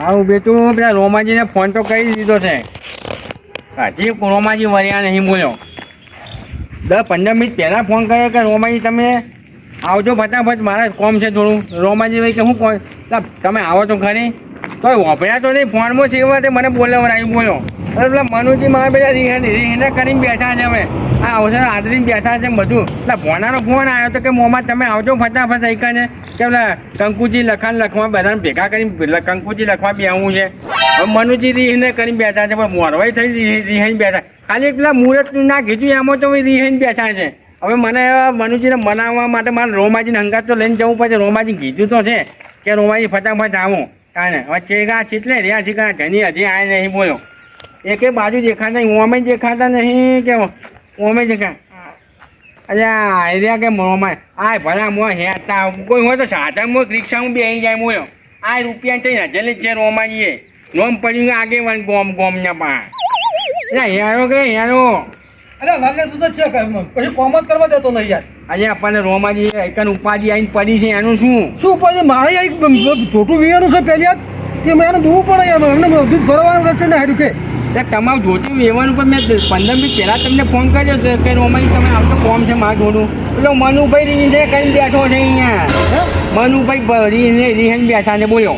હા હું બેઠું પેલા રોમાજીને ફોન તો કરી દીધો છે. હજી રોમાજી વર્યા નહીં બોલ્યો. 10-15 મિનિટ પહેલાં ફોન કર્યો કે રોમાજી તમે આવજો ફટાફટ મારે કોમ છે થોડું. રોમાજી ભાઈ કે હું કોણ તમે આવો તો ખરી તો વાપર્યા તો નહીં ફોનમાં છે માટે મને બોલાવડાવ્યું બોલો. અરે પેલા મનુજી મારા પેલા રીહને કરીને બેઠા છે હવે આ અવસર આદરીને બેઠા છે બધું. એટલે ભોનાનો ફોન આવ્યો તો કે મોમાં તમે આવજો ફટાફટ આવીને કે પેલા કંકુજી લખવા બધાને ભેગા કરીને કંકુજી લખવા બી આવું છે. હવે મનુજી રીહને કરીને બેઠા છે પણ મોરવાઈ થઈ રીહાઈને બેઠા ખાલી પેલા મુહૂર્ત ના કીધું એમાં તો રીહાઈને બેઠા છે. હવે મને મનુજીને મનાવવા માટે મારે રોમાજીને હંગાત તો લઈને જવું પડશે. રોમાજી કીધું તો છે કે રોમાજી ફટાફટ આવો કાને હવે ચેગા ચીટલે રહ્યા છે કાં ઘણી હજી આ નહીં બોલો. એકે બાજુ દેખાતા નહીં ઓમે દેખાતા નહીં કે ઓમે દેખા અરે આ કે મોમાં આ ભલા મો હેતા કોઈ હોય તો સાધનમાં રિક્ષામાં બેસી જાય મોયો આ રૂપિયા થઈ હજેલી છે રોમાજીએ નોમ પડ્યું આગેવાન ગોમના પા હેરો કે હેરો અરે લાગે તું તો છે પછી કોમ જ કરવા દેતો નહીં યાર. આજે આપણને રોમાજી એકન ઉપાધિ આવીને પડી છે એનું શું ઉપાધિ મારે છોટું વિયાનું છે પહેલી કે મેં એને દૂર પડે યાર એમને દૂધ ભરવાનું રહેશે ને હાડું કે તમારું જોતું વેવાનું પણ મેં 15 મિનિટ પહેલાં તમને ફોન કર્યો હતો કે રોમાજી તમે આવતો કોમ છે મારે જોડું પેલો મનુભાઈ રીને કરીને બેઠો છે અહીંયા. મનુભાઈ રીહન બેઠા છે બોલો.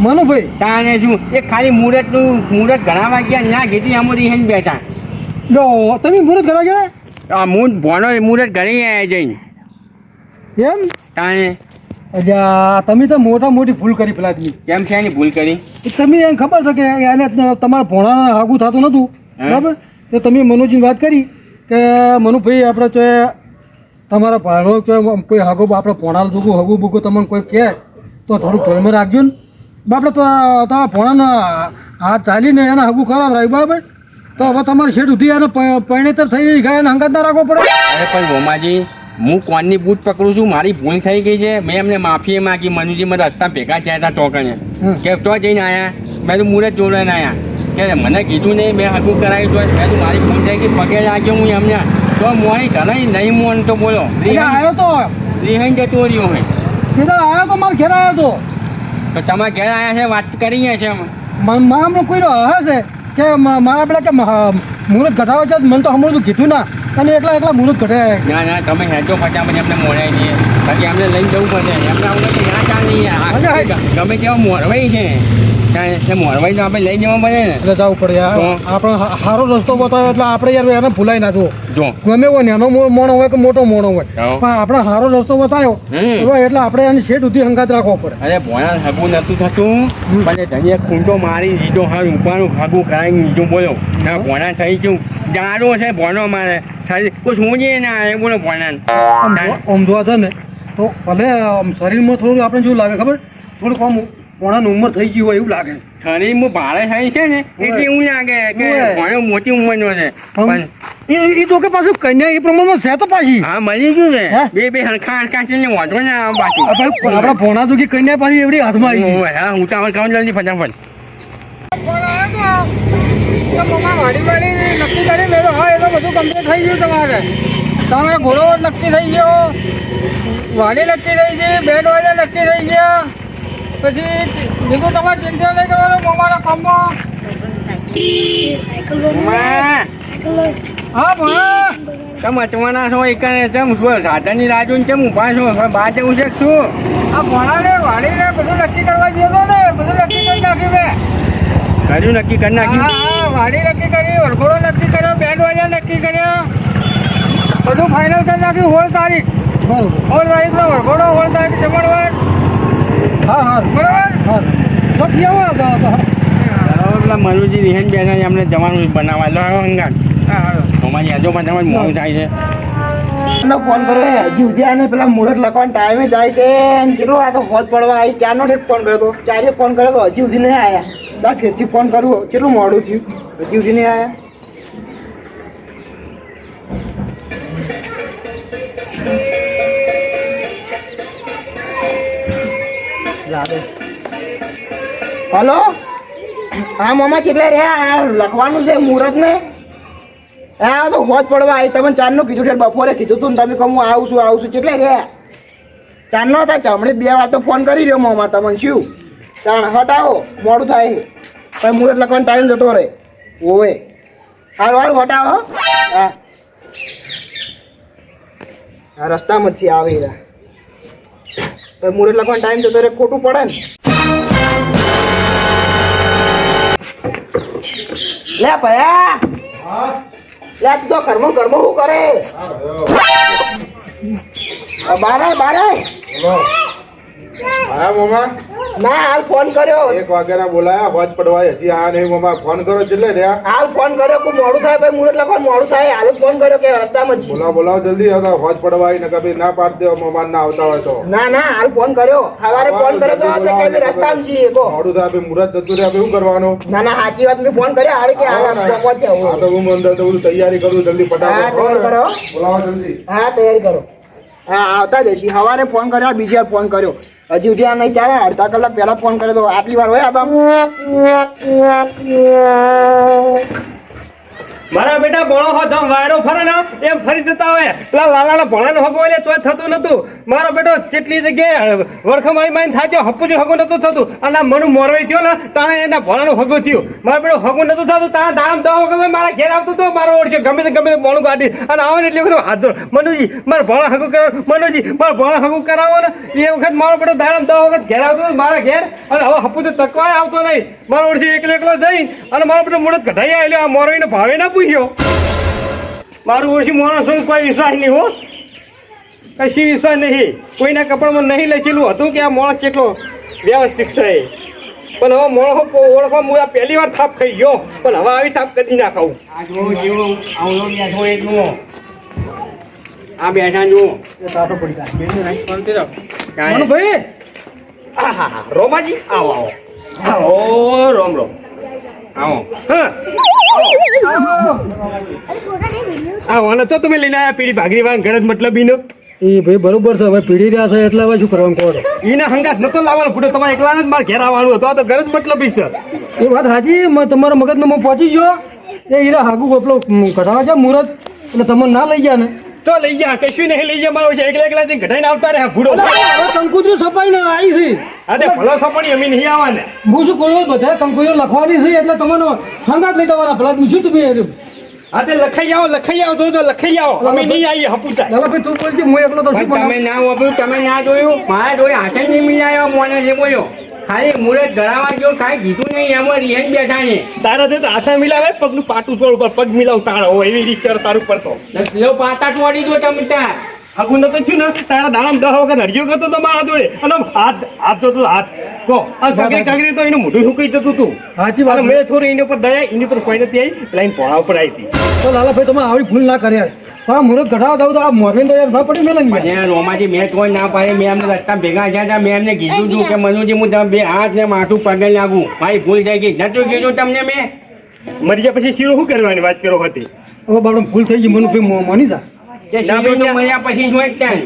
મનુભાઈ તાને શું એ ખાલી મુહૂર્ત ઘણા વાગ્યા ના કીધી આમાં રીહન બેઠા. લો તમે મુહૂર્ત ઘણા ગયા ભોનો મુહૂર્ત ઘણી આવ્યા જઈને એમ તાને અલ્યા તમે તો મોટી ભૂલ કરી પેલા કેમ છે એની ભૂલ કરી તમે એને ખબર છે કે એને તમારા ભોણાને હાગું થતું નહોતું બરાબર તો તમે મનોજીની વાત કરી કે મનુભાઈ આપણે તો તમારા ભાણો કે કોઈ હાગો આપણે ભોણા દુગું હગું બુગું તમને કોઈ કહે તો થોડુંક ધોરમાં રાખજો ને આપણે તો તમારા ભોણાના હાથ ચાલીને એને હાગું ખરાબ રાખ્યું બરાબર તો હવે તમારે શેઠ ઉઠી એને પરિણેતર થઈ ગયા એને હંગાત ના રાખવો પડે. અરે પણ રોમાજી હું કોણની બૂટ પકડું છું મારી ભૂલ થઈ ગઈ છે. મેં એમને માફી માગી મનુજી મને રસ્તા ભેગા થયા હતા ટોકણે કે તો જઈને આવ્યા મેં તો મુહૂર્ત જોડાઈને આવ્યા કે મને કીધું નહીં મેં હગું કરાવ્યું તો મેં તો મારી ભૂલ થઈ ગઈ પગે લાગ્યો હું એમને તો મોડી ઘણા નહીં મોન તો બોલો આવ્યો તો રિહાઈ જતો રહ્યો હોય આવ્યો તો મારે ઘેર આવ્યો તો તમારા ઘેર આવ્યા છે વાત કરી છે મારા કોઈ હશે છે કે મારા પેલા કે મુહૂર્ત ઘટાડવા છે મને તો હમણાં કીધું ના અને એકલા મુહૂર્ત ઘટે ના તમે હેજો ફટાફટ એમને મોડાય છીએ બાકી એમને લઈને જવું પડશે એમને અમને તો ના ચાલે ગમે તેવા મોરવાઈ છે મોરવાઈ તો આપણે લઈ જવા પડે ને એટલે જવું પડે આપણે સારો રસ્તો બતાવ્યો એટલે આપણે યાર એને ભૂલાઈ નાખો જો ગમે હોય નાનો મોણો હોય કે મોટો મોણો હોય પણ આપણે સારો રસ્તો બતાવ્યો એટલે આપણે એને શેઠ સુધી હંગાત રાખવો પડે. અરે ભોણા હગું નતું થતું પણ ધનિયા ખૂંટો મારી દીધો હા ઉપરનું હગું કરાવી દીધું બોલો ના ભોણા થઈ ગયું જાડો છે ભોનો મારે કોઈ શું ના આવે બોલો ભોણા આમ જોવા છે ને તો ભલે શરીરમાં થોડું આપણે જેવું લાગે ખબર થોડુંક આમ ભોણાની ઉંમર થઈ ગઈ હોય એવું લાગે શરીરમાં ભારે થાય છે ને એટલે એવું લાગે કે ભોણો મોટી ઉંમરનો છે પણ એ તો કે પાછું કન્યા એ પ્રમાણમાં છે તો પાછી હા મળી ગયું ને બે હરખા છે ને વાંધો ના પાછું આપણા ભોણા તો કન્યા પાછી એવડી હાથમાં આવી ગઈ હા હું તો ખાવાનું જલ્દી ફટાફટ નક્કી કરી મેં હા એ તો બધું કમ્પ્લીટ થઈ ગયું તમારે તમે ઘોડો નક્કી થઈ ગયો વાડી નક્કી થઈ ગઈ બેડ વાળા નક્કી થઈ ગયા પછી બીજું તમારે ચિંતા નહીં કરવાનું અમારા કામમાં હા ભણા તમે અટવાના છો એક ચમ શું સાધનની રાજુ ને ચમ ઉભા છો બહાર જવું છે શું આ ભણાને વાડીને બધું નક્કી કરવા ગયો ને બધું નક્કી કરી નાખ્યું મેં કર્યું નક્કી કરી નાખ્યું હા વાડી નક્કી કરી વરઘોડો નક્કી કર્યો બેન્ડ વાજા નક્કી કર્યા બધું ફાઇનલ કરી નાખ્યું 16 તારીખ બરોબર 16 તારીખનો વરઘોડો 16 તારીખ જમણવાર હા બરાબર તો કેવો પેલા મનુજી રિહેન બેઠા એમને જવાનું બનાવવા લો હંગાત અમારી આજુબાજુ તમારે મોડું થાય છે ફોન કર્યો હજી સુધી આને પેલા મુહૂર્ત લખવાનો ટાઈમે જાય છે કેટલો આ તો હોત પડવા આવી 4 નો ફોન કર્યો હતો 4 ફોન કર્યો તો હજી સુધી નહીં આવ્યા દા ફેરથી ફોન કરવું કેટલું મોડું થયું હજી સુધી નહીં આવ્યા હલો હા મામા કેટલા રહ્યા લખવાનું છે મુહૂર્ત ને હા તો હોજ પડવા આવી તમે 4 નું કીધું બપોરે કીધું તું તમે કહું આવું છું કેટલે રહ્યા 4 નો હતા હમણાં 2 વાર તો ફોન કરી રહ્યો મામા તમને શું તાણ હટાવો મોડું થાય છે. પછી મુહૂર્ત લખવાનો ટાઈમ જતો રહે. ઓવે હારું હારું હટાવો. હા આ રસ્તામાં જ છે આવે હીરા. પછી મુહૂર્ત લખવાનો ટાઈમ જતો રહે ખોટું પડે ને. લે ભયા લે તું તો ઘરમાં શું કરે? બારે હા મામા ના હાલ ફોન કર્યો. 1 વાગ્યાના બોલાયા હોજ પડવાય હજી આ નહીં મામા ફોન કરો એટલે રહ્યા હાલ ફોન કર્યો કે મોડું થાય ભાઈ મુહૂર્ત લખવાનું મોડું થાય. હાલ જ ફોન કર્યો કે રસ્તામાં જ છે. બોલાવો જલ્દી આવતા હોજ પડવાય ને કભી ના પાડ દેવો મહેમાન ના આવતા હોય તો ના હાલ ફોન કર્યો. સવારે ફોન કર્યો તો કે રસ્તામાં છીએ કહો. મોડું થાય ભાઈ મુહૂર્ત જતું રહ્યા શું કરવાનું ના સાચી વાત મેં ફોન કર્યો હાલ કે હાલ પહોંચે હા તો હું અંદર તો બધું તૈયારી કરું જલ્દી હા તૈયારી કરો. બોલાવો જલ્દી હા તૈયારી કરો. હા આવતા જઈશી. સવારે ફોન કર્યો બીજી વાર ફોન કર્યો હજી સુધી આ નહીં ચાલે. અડધા કલાક પહેલા ફોન કર્યો તો આટલી વાર હોય આબા? મારા બેટા ભણો હતો વાયરો ફરે ને એમ ફરી જતા હોય. પેલા લાલાના ભણાનો હગો એટલે તોય થતું નતું. મારો બેટો કેટલી જગ્યાએ વરખમાઈ માઈને થાચ્યો હપુજી હગો નતું થતું. અને આ મનુ મોરવાઈ થયો ને તાણે એના ભણાનો હગો થયો. મારો બેટો હગો નતું થતું તાણે દામ દવા વગર મારા ઘેર આવતો તો મારો ઓળખ્યો ગમે તે મોણું કાઢી અને આવે ને એટલે વખત હાથ ધોળ મનુજી મારે ભણા હગો કરાવો મનુજી મારે ભણા હગો કરાવો ને એ વખત મારો બેટો દામ દવા વખત ઘેર આવતો મારા ઘેર. અને હવે હપુજી તકવાય આવતો નહીં. મારો ઓળખી એકલો જઈ અને મારો બેટો મુહૂર્ત કઢાઈ આવેલો આ મોરવાઈને ભાવે ના પૂછ્યો. મારું ઓછી માણસો કોઈ વિશ્વાસ નહીં હો. કશી વિશ્વાસ નહીં. કોઈના કપડામાં નહીં લખેલું હતું કે આ માણસ કેટલો વ્યવસ્થિત છે. પણ હવે માણસો ઓળખવા હું આ પહેલી વાર થાપ ખાઈ ગયો. પણ હવે આવી થાપ કદી ના ખાવું. આ જો જેવું આવલો બેઠો એટલું આ બેઠા જુઓ તાતો પડી જાય. મનુ ભાઈ હા રોમાજી આવો આવો રોમ રોમ આવો. હા આ વાને તો તમે લઈને આવ્યા પેલી ભાગરી વાળા ઘર જ મતલબ ઈનો. એ ભાઈ બરોબર છે હવે પીડી રહ્યા છે એટલે હવે શું કરવાનું કહો છો? ઈના હંગાત નતો લાવવાનો ફૂટો તમારે એકલા જ મારે ઘેર આવવાનું હતું. આ તો ઘર જ મતલબ છે. એ વાત સાચી તમારા મગજમાં હું પહોંચી ગયો. એ હીરા હાગુ પેલો કઢાવા છે મુહૂર્ત એટલે તમને ના લઈ ગયા ને તો લઈ જા કશું નહીં લઈ જા મારો છે એકલા એકલા જઈને ઘટાઈને આવતા રહ્યા ભૂડો. કંકુતરી સપાઈ ને આવી છે. અરે ભલો સપણી અમે નહીં આવવાને. હું શું કહું બધા કંકુતરીઓ લખવાની છે એટલે તમને સંગાત લઈ જવાના પેલા શું તમે હા તે લખાઈ આવો જો લખાઈ આવો. અમે નહીં આવીએ હપુતા. ચાલો ભાઈ તું બોલજે હું એકલો તો શું તમે ના વાપર્યું તમે ના જોયું મારા જોડે હાથે જ નહીં મિલાયો મોને જે બોલ્યો. ખાલી મુરત ધરાવા ગયો કાંઈ કીધું નહીં એમાં રિયન બેઠા ને તારા તો હાથે મિલાવે પગનું પાટું ચોળ ઉપર પગ મિલાવ તારા હોય એવી રીતે તારું પડતો પાટા ચોડી દો તમે ત્યાં હગું નતો થયું ને તારા દાડામાં 10 વખત હરિયો કરતો તો મારા જોડે અને હાથ જોતો હાથ કહો કાગરી તો એનું મોઢું સુકાઈ જતું હતું. સાચી વાત. મેં થોડી એની ઉપર દયા એની ઉપર કોઈ નથી આવી પેલા એને પોળા ઉપર આવી હતી. તો લાલાભાઈ તમે આવી ભૂલ ના કર્યા. હા મુહૂર્ત ઘટાવા દઉં તો આ મોરબી તો યાર ના પડી મેં લઈ રોમાજી મેં કોઈ ના પાડે મેં એમને રસ્તા ભેગા થયા હતા. મેં એમને કીધું હતું કે મનુજી હું તમે 2 હાથ ને માથું પગે લાગું મારી ભૂલ થઈ ગઈ નતું કીધું તમને મેં. મરી ગયા પછી શીરો શું કરવાની વાત કરો હતી? હવે બાબડો ભૂલ થઈ ગઈ મનુભાઈ મોની જા મર્યા પછી જોઈ ક્યાં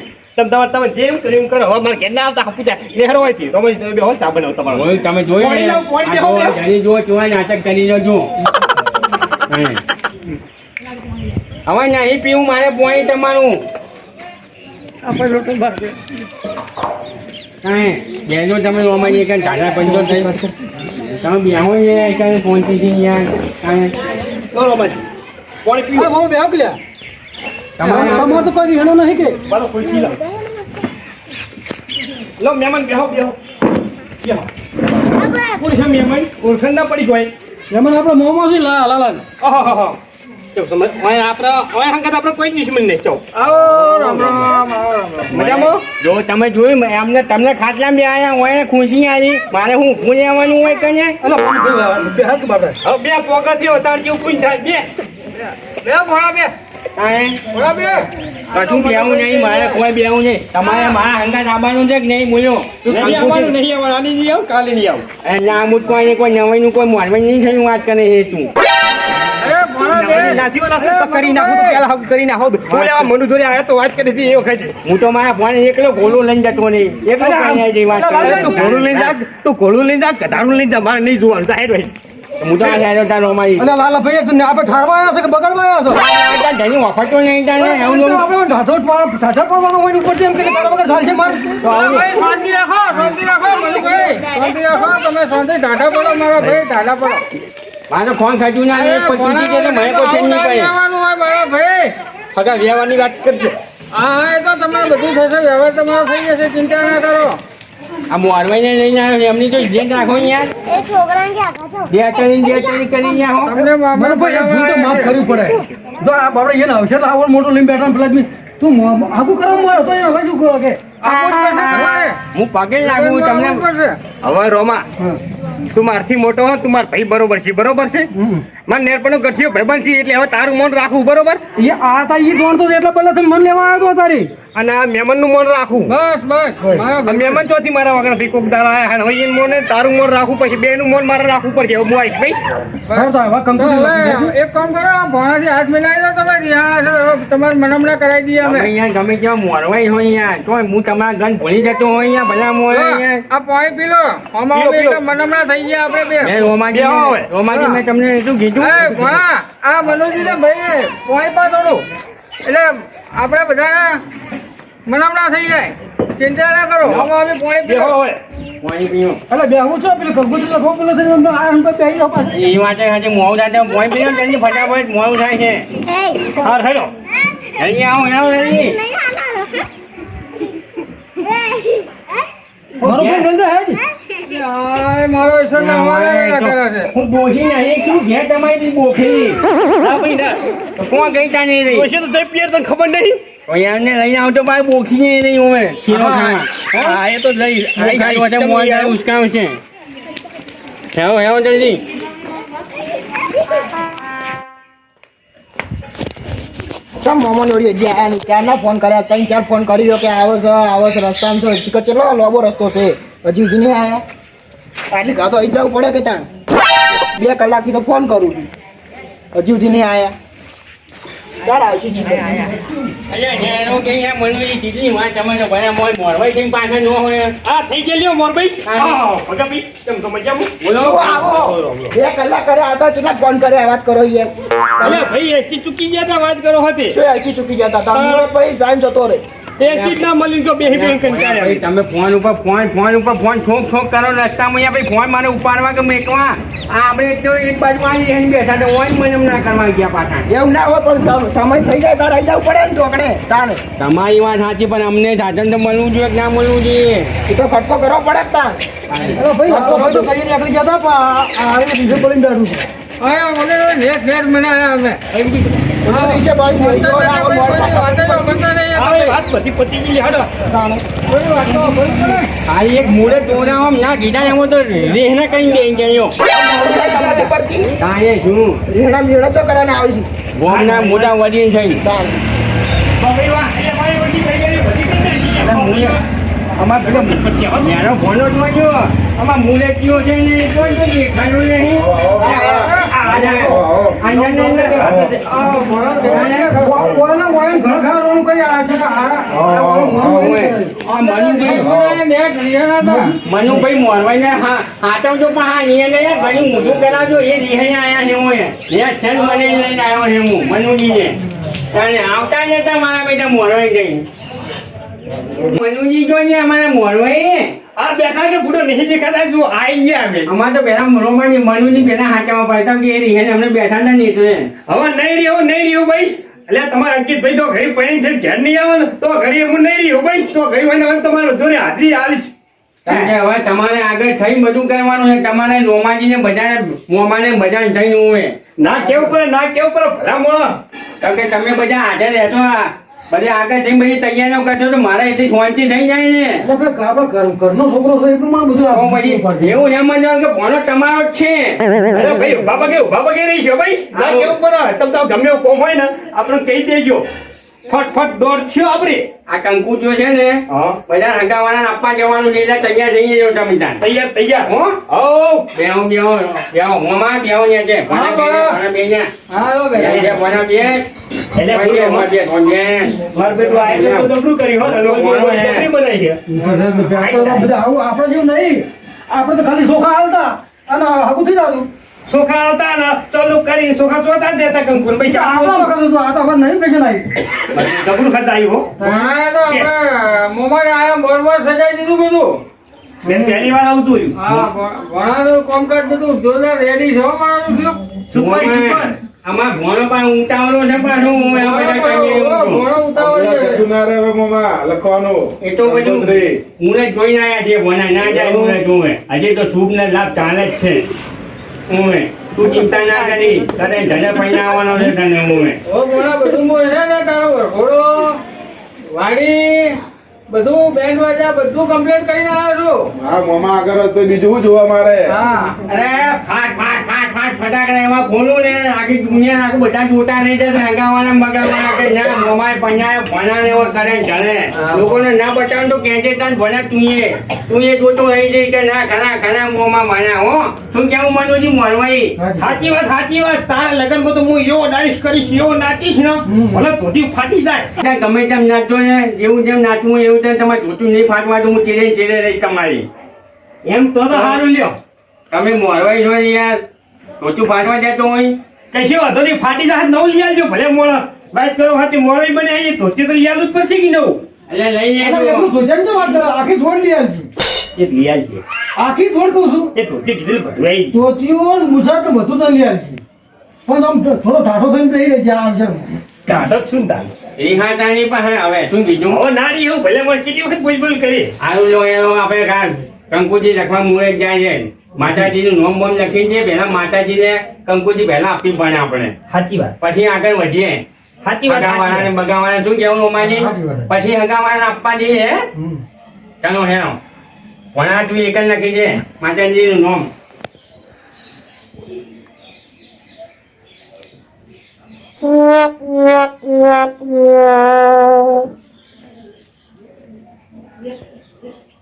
તમે જેમ કર્યું કરો. હવે મારે ઘેર ના આવતા પૂછા નહેરો હોય થી તમે હો ચા બનાવો તમારો તમે જોઈ જો ચુવાય નાટક કરી જો હવે નહીં પીવું મારે પોણી તમારું. બેનો તમે રોમાની એક ઢાઢા પંચો થઈ તમે બેહો ને પહોંચી રોમાજી પોણી પીવું બહુ બેહ લ્યા તમારે તો કોઈ હેણો નહીં કે બરો કોઈ પી લો મહેમાન બેહો પૂરી છે મહેમાન ઓળખણ ના પડી કોઈ એમાં આપણે મોમો છે લાલા ઓહો સમજ આપણે કોઈ દુશ્મન નહીં ચાલ મજામાં જો તમે જોયું એમને તમને ખાટલા બે આયા હોય ખુશી આવી મારે હું ફૂલે આવવાનું હોય કને બે પોગથી વધારે જેવું ખુશ થાય કશું બેવું નહીં મારે કોઈ બેવું નહીં તમારે મારા હંગાત આવવાનું છે કે નહીં બોલ્યો નહીં આવવાનું કાલે નહીં આવું ના મુજ કોઈ નવાઈ નું કોઈ મોરવાઈ નહીં થયું વાત કરે છે તું હું તો મારા ફોન એકલો ઘોડું લઈને જતો નહીં એકલો ઘોડું લઈને જા ગધાડું લઈને જા મારે નહીં જોવાનું સાહેબ ભાઈ હું તો આ જાય તાર રોમાજી અને લાલાભાઈ આપણે ઠારવા આવ્યા છો કે બગાડવા આવ્યા છો ધણી વખતો નહીં તારે એવું તો આપણે ઢાઢો કરવાનો હોય ને ઉપર એમ કે તારા વગર ચાલશે માર શાંતિ રાખો મનુભાઈ શાંતિ રાખો તમે શાંતિ ઢાઢા પડો મારા ભાઈ ઢાઢા પડો મારે ફોન ખાધું ના એ પછી કે મને કોઈ ચેન્જ નહીં કરે આવવાનું હોય મારા ભાઈ હગા વ્યવહારની વાત કરજો હા એ તો તમારે બધું થશે વ્યવહાર તમારો થઈ જશે ચિંતા ના કરો આ મોરવાઈને લઈને આવ્યો એમની તો ઇજ્જત રાખો યાર એ છોકરાને કે આખા છો બે ચડી કરી યા હો તમને માફી માફ કરવી પડે જો આ બાબડે એને આવશે તો આવડ મોટો લઈને બેઠા પેલા તું આગું કરવા મળે તો હવે શું કહો કે હું પગે લાગુ તમને હવે રોમા તું મારથી મોટો હો તું માર ભાઈ બરોબર છે માર નેર પણ ગઠિયો ભાઈબંધ છે એટલે હવે તારું મન રાખવું બરોબર એ આ તા ઈ દોણ તો એટલે પહેલા મન લેવા આવ્યો તો તારી અને આ મહેમાન નું મન રાખવું બસ આ મહેમાન ચોથી મારા વગર થી કોક દાડા આયા હવે એનું મોને તારું મન રાખવું પછી બે નું મન મારે રાખવું પડશે હવે હું આવીશ ભાઈ એક કામ કરો ભણાથી હાથ મિલાવી દો તમે તમારે મનમણા કરાવી દઈએ અમે અહીંયા ગમે ત્યાં મોરવાઈ હોય યાર તો હું તમારા ગન ભૂલી જતો હોય યાર ભલા મોય યાર આ પાણી પી લો આમાં મનમણા થઈ ગયા આપણે બે રોમાજી મેં તમને શું કીધું ભણા આ મનોજી ને ભાઈ પાણી પા થોડું એટલે આપણે બધાના મનમણા થઈ જાય ચિંતા ના કરો આમાં અમે પાણી પી પાણી પીઓ અરે બેહું છો પેલું કંકુજી લખો પેલો થઈ આ હમ તો બેહી રહો પાછું એ વાતે આજે મોં દાદા પાણી પીઓ જલ્દી ફટાફટ મોં થાય છે એ હા હેલો જલ્દી આવો જલ્દી મારો ભાઈ જલ્દી હેડ યાર મારો ઈશ્વર ને અમારે ના કરે છે હું બોખી નહીં શું ઘેર તમારી બોખી હા ભાઈ ના કોણ ગઈ તા નહીં રહી બોખી તો જઈ પિયર તને ખબર નહીં તો યારને લઈને આવતો ભાઈ બોખી નહીં રહી હવે ખીરો ખાવા હા એ તો લઈ આઈ ગઈ વતે મોન જાય ઉસકાવ છે હેવો જલ્દી સમ મોમન ઓડી હજી આયા નહીં ચારના ફોન કર્યા 3-4 ફોન કરી રહ્યો કે આવો છે રસ્તામાં છો હજી ચલો લોબો રસ્તો છે હજી નહીં આયા આટલી ઘા તો અહીં જવું પડે કે ત્યાં 2 કલાકથી તો ફોન કરું છું હજી સુધી નહીં આયા ક્યારે આવશે અલ્યા હેરો કે યા મનોજી દીદી વાત તમારે ભણા મોય મોરવાઈ થઈને પાછા ન હોય આ થઈ ગયો મોરભાઈ હા ભગાભાઈ કેમ તો મજામાં બોલો આવો 2 કલાક કર્યા હતા કેટલા ફોન કર્યા વાત કરો યાર અલ્યા ભાઈ એકી ચૂકી ગયા તા વાત કરો હતી શું આખી ચૂકી જતા તમે ભાઈ ટાઈમ જતો રહે એકી ના મળી તો બેહી બેહી કંટાળ્યા તમે ફોન ઉપર ફોન ઠોક કરો રસ્તામાં યા ભાઈ ફોન મારે ઉપાડવા કે મેકવા આ આપણે તો એક બાજુ આવી રહીને બેઠા તો ઓય મને એમ ના કરવા ગયા પાછા એવું ના હોય પણ સમય થઈ જાય તારે આવી જવું પડે ને ઢોકડે તાને તમારી વાત સાચી પણ અમને સાધન તો મળવું જોઈએ કે ના મળવું જોઈએ એ તો ખટકો કરવો પડે જ તાન અરે ભાઈ આ તો કરીને નીકળી જતા પણ આ બીજે પડીને બેઠું છે હા મને નેટ બનાવ્યા અમે આ વિશે બાઈ વાત બધી પતી ગઈ હાડો આ એક મૂળે દોરા આમ ના કીધા એમાં તો રેહના કઈ દે ગયો હા એ શું રીણા મીણા તો કરાને આવી છે ગોમના મોટા વડીલ થઈ અમાર પેલો ન્યાનો ફોનો જ વાંચ્યો અમાર મૂળે કયો છે ને કોઈ તો દેખાયું નહીં મનુભાઈ મોરવાઈ ને હાચવજો પણ હા એને ઘણી મોટું કરાવજો એ રિહાઈ આયા ને હું મને લઈને આવ્યો છે હું મનુજીને અને આવતા જતા મારા બેટા મોરવાઈ ગઈ મનુજી જો ને અમારા મોરવાઈ આ બેઠા કે બુડો નહીં દેખાતા જો આઈ ગયા અમે અમાર તો પેલા રોમાની મનુજી પેલા હાચામાં પડતા કે એ રીહે અમને બેઠા હતા નહીં એટલે હવે નહીં રહ્યો ભાઈ એટલે તમારા અંકિતભાઈ તો ઘરે પૈણી છે ઘેર નહીં આવે તો ઘરે હું નહીં રહ્યો ભાઈ તો ઘરે હોય તમારે જોડે હાજરી આલીશ કારણ કે હવે તમારે આગળ થઈ બધું કરવાનું છે તમારે રોમાજીને બધાને મોમાને બધાને થઈને હોય ના કેવું પડે ભલા મોળો કારણ કે તમે બધા હાજર રહેશો બધે આગળ જઈને બધી તૈયારીઓ કરજો તો મારા એટલી શાંતિ થઈ જાય ને ઘરનો છોકરો છે એટલું મને બધું એવું એમ જ કે ભણો તમારો જ છે અરે ભાઈ ઉભા પગે રહી છે ભાઈ ના કેવું પડે તમે તો ગમે એવું કોમ હોય ને આપણે કહી દેજો ફટ દોડ થયો આપણે આ કંકુ જો છે ને બધા હગાવાળા આપવા જવાનું છે એટલે તૈયાર થઈ જજો તમે તૈયાર હો બેહો મોમાં બેહો ને છે ભણા બે જા હા બે આપડે જેવું નહીં આપડે તો ખાલી ચોખા હાલતા અને હકું થઈ જતું સોખા આવતા ને ચાલુ કરી સોખા ચોતા જ દેતા કંકુર પૈસા આ તો વખત હતું, આ તો વખત નહીં પૈસા લાવી. ડબલું ખાતા આવ્યો ભણા તો આપણે મોબાઈલ આયા બરોબર સજાઈ દીધું બધું. મેં પહેલી વાર આવતું રહ્યું હા ભણા તો કામકાજ બધું જોરદાર રેડી છે હો ભણાનું થયું. સુપર સુપર આમાં ભણો પણ ઉતાવળો છે પાછું હું આ બધા કાંઈ એવું છું. ઘણો ઉતાવળ આપણે છે. કશું ના રહે હવે મોમાં લખવાનું એ તો બધું કંકોત્રી. હું જ જોઈને આયા છીએ ભણા ના જાય હું જ જોવે હજી તો શુભ ને લાભ ચાલે જ છે હું તું ચિંતા ના કરી તને ધને પૈણા આવવાનો છે તને હું ઓ ભણા બધું મોય છે ને તારો વરઘોડો, વાડી, બધું બેન્ડ વાજા બધું કમ્પ્લીટ કરીને આવ્યો છું. હા મોમાં આગળ હોય તો બીજું શું જોવા મારે હા અરે ફાટ ફાટ ફાટ ફાટ ફટાકડા એમાં ખોલું ને આખી દુનિયા આખું બધા જોતા રહી જશે હગાવાના બગાવાના કે ના મોમાય પૈણાય ભણા ને એવો કરે ને જાણે લોકોને ના બતાવું તો કહેજે તાન ભલે તું એ જોતો રહી જઈ કે ના ઘણા મોમાં માન્યા હો શું કેવું મનોજી મળવાઈ સાચી વાત તારા લગનમાં તો હું એવો ડાન્સ કરીશ એવો નાચીશ ને ભલે ધોતી ફાટી જાય ગમે તેમ નાચજો ને જેવું જેમ નાચવું હોય એવું તેમ તમારે જોતું નહીં ફાટવા તો હું ચીરે રહીશ તમારી એમ તો સારું લ્યો તમે મોરવાઈ છો ને યાર જોતું ફાટવા જતો હોય કશી વાંધો નહીં ફાટી જાય નવ લઈ આવજો ભલે મોળા વાત કરો હાથી મોરવાઈ બને આવી ધોતી તો યાદ જ પડશે કે નવું એટલે લઈ અને લેજો એટલું ધોતિયાની શું વાત કરે? આખી થોડ લઈ આવજી. એ લઈ આવજે આખી થોડ કહું છું. એ ધોતી કીધું બધું આવી ધોતિયો ને મુસાટ ને બધું તો લઈ આવજી. પણ આમ થોડો ટાઢો થઈને બેહી રહેજે આ આવશે. કાઢો શું દાન રીહાતાની પાસે હવે શું કીધું હવે નારી એવું ભલે મને કેટલી વખત બોલ કરી આવું જો એનો આપણે કાં કંકુજી લખવા મુએ જ જાય છે માતાજીનું નોમ બોમ લખીને છે પહેલા માતાજીને કંકુજી પહેલા આપવી પડે આપણે સાચી વાત પછી આગળ વધીએ સાચી વાત હગાવાળાને બગાવાળાને શું કેવું ઓમાજી સાચી વાત. પછી હગાવાળાને આપવા જઈએ હમ. ચાલો હેરો ભણા તું એક જ લખી છે માતાજીનું નોમ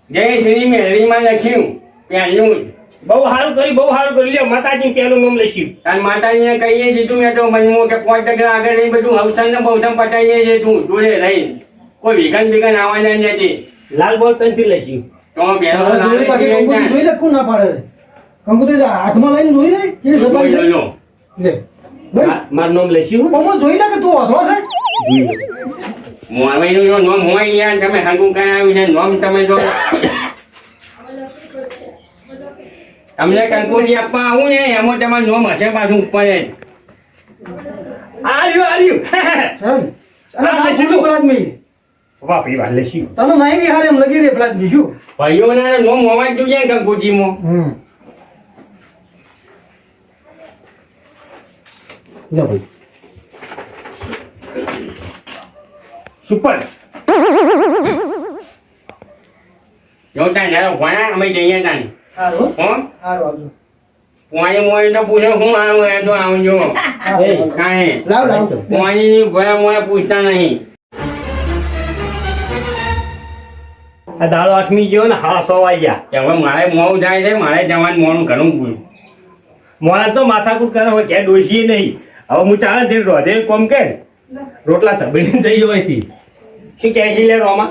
જય શ્રી મેળવીમાં લખ્યું પહેલું જ. બહુ સારું કર્યું લ્યો માતાજી પેલું નામ લખ્યું તાર માતાજીને કહીએ જીતું મેં તો મનમાં કે 5 ટકા આગળ રહી બધું હવસન ને બવસન પટાઈએ છે તું જોડે રહી કોઈ વિઘન આવવાના નથી લાલ બોલ પેનથી લખ્યું તો પહેલો હવે જોઈ લે, બાકી કંકોત્રી જોઈ લે, કોણ ના પાડે? કંકોત્રી હાથમાં લઈને જોઈ લે, કેવી સફાઈ છે? લો લે. ભાઈ, મારું નામ લખ્યું આમાં જોઈ લે કે તું વાંધો છે? મોરવાઈનું જો નોમ હોય યાર તમે હંગું કરાવ્યું છે નોમ તમે જો તમને કંકોત્રી આપવા આવું ને એમાં તમારું નોમ હશે પાછું ઉપર જ આર્યું સરસ. અને આ નામ લખી ખોટું પેલા જ મેં. વાપરી વાત લખ્યું તને નહીં બી હારે એમ લગી રે પેલા જ બીજું. ભાઈઓના નોમ હોવા જ જોઈએ ને કંકોત્રીમાં હમ. લો ભાઈ સુપર જો તાર જરા ભણા અમે જઈએ તાન સારું. હો સારું આવજો. પોણી મોણી તો પૂછો હું આવું એ તો આવજો કાંઈ લાવ પોણીની ભયા મોયા પૂછતા નહીં આ દાડો આઠમી ગયો ને 6:30 વાગ્યા કે હવે મારે મોડું થાય છે મારે જવાનું મોડું ઘણું પૂછ્યું મોણા તો માથાકૂટ કરે હોય ક્યાં ડોસીએ નહીં હવે હું ચાલે તે રોધે કોમ કે રોટલા તબીને જઈ હોય થી શું કહે છે લે રોમા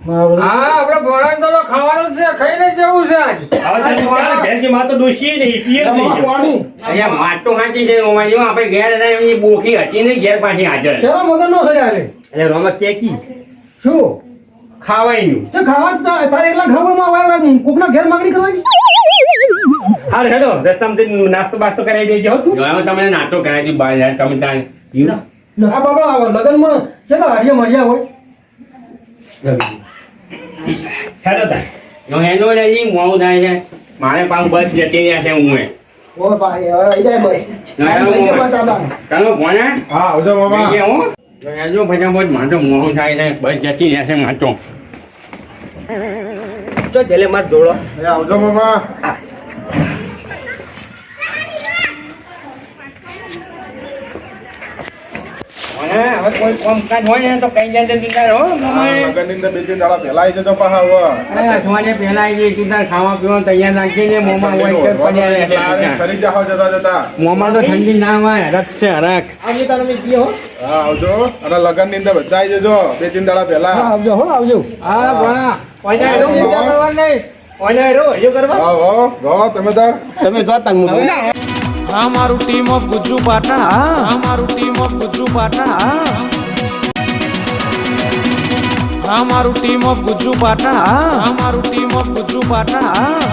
મારું. હા આપણે ભણા તો ખાવાનું છે ખાઈને જવું છે આજ હવે તને ચાલે ઘેરથી માં તો ડોસીએ નહીં પીએ જ નહીં પાણી અહીંયા વાત તો સાચી છે રોમાજી આપણે ઘેર હતા એમની બોખી હતી ને ઘેર પાછી હાજર શેના મગજનો છે યાર એ? એટલે રોમા કે કી શું ખાવાયનું તે ખાવા જ તા- તારે એકલા ખાવામાં આવે કોકના ઘેર માંગણી કરવાની? હાલ હેડો રસ્તામાં જઈને નાસ્તો બાસ્તો કરાવી દેજો હો તું જો તમને નાટો કરાવી બહાર યાર તમે ત્યાં આ બાબા આવે લગનમાં કેટલા હાડિયા માર્યા હોય. હેડો તાર જો એનો લઈ મોડું થાય છે મારે પાછું બસ જતી રહ્યા છે હું ઓ ભાઈ હવે આવી જાય બસ આવી જાય બસ આબા ચાલો ભણા હા આવજો મામા જઈએ હો જો ફટાફટ મારે મોડું થાય છે બસ જતી રહેશે માટો તો જલે માર જોડો એ આવજો મામા ભણા હવે કોઈ કામકાજ હોય ને તો કઈ જાય તું તાર હો હા, લગનની અંદર 2-3 દાડા પહેલા આવી જજો પાછા હવે અઠવાડિયે પહેલા આવી જઈ તું તાર ખાવા પીવાનું તૈયાર રાખીને મોમાં હોય તો પડ્યા રહેશે તું તાર. ફરી જાઓ જતા જતા મોમાં તો ઠંડી ના હોય હરખ છે હરખ આવજો તારે મેં કીધું હો. હા આવજો અને લગનની અંદર બધા આવી જજો 2-3 દાડા પહેલા હા, આવજો હો આવજો. હા ભણા ઓને રો ચિંતા કરવાની નહીં ઓને રો હજુ કરવા હા હો ગો તમે તાર તમે જો તાર હું અમારું ટીમ ઓફ ગુજ્જુ પાટણ અમારું ટીમ ઓફ ગુજ્જુ પાટણ અમારું ટીમ ઓફ ગુજ્જુ પાટણ અમારું ટીમ ઓફ ગુજ્જુ પાટણ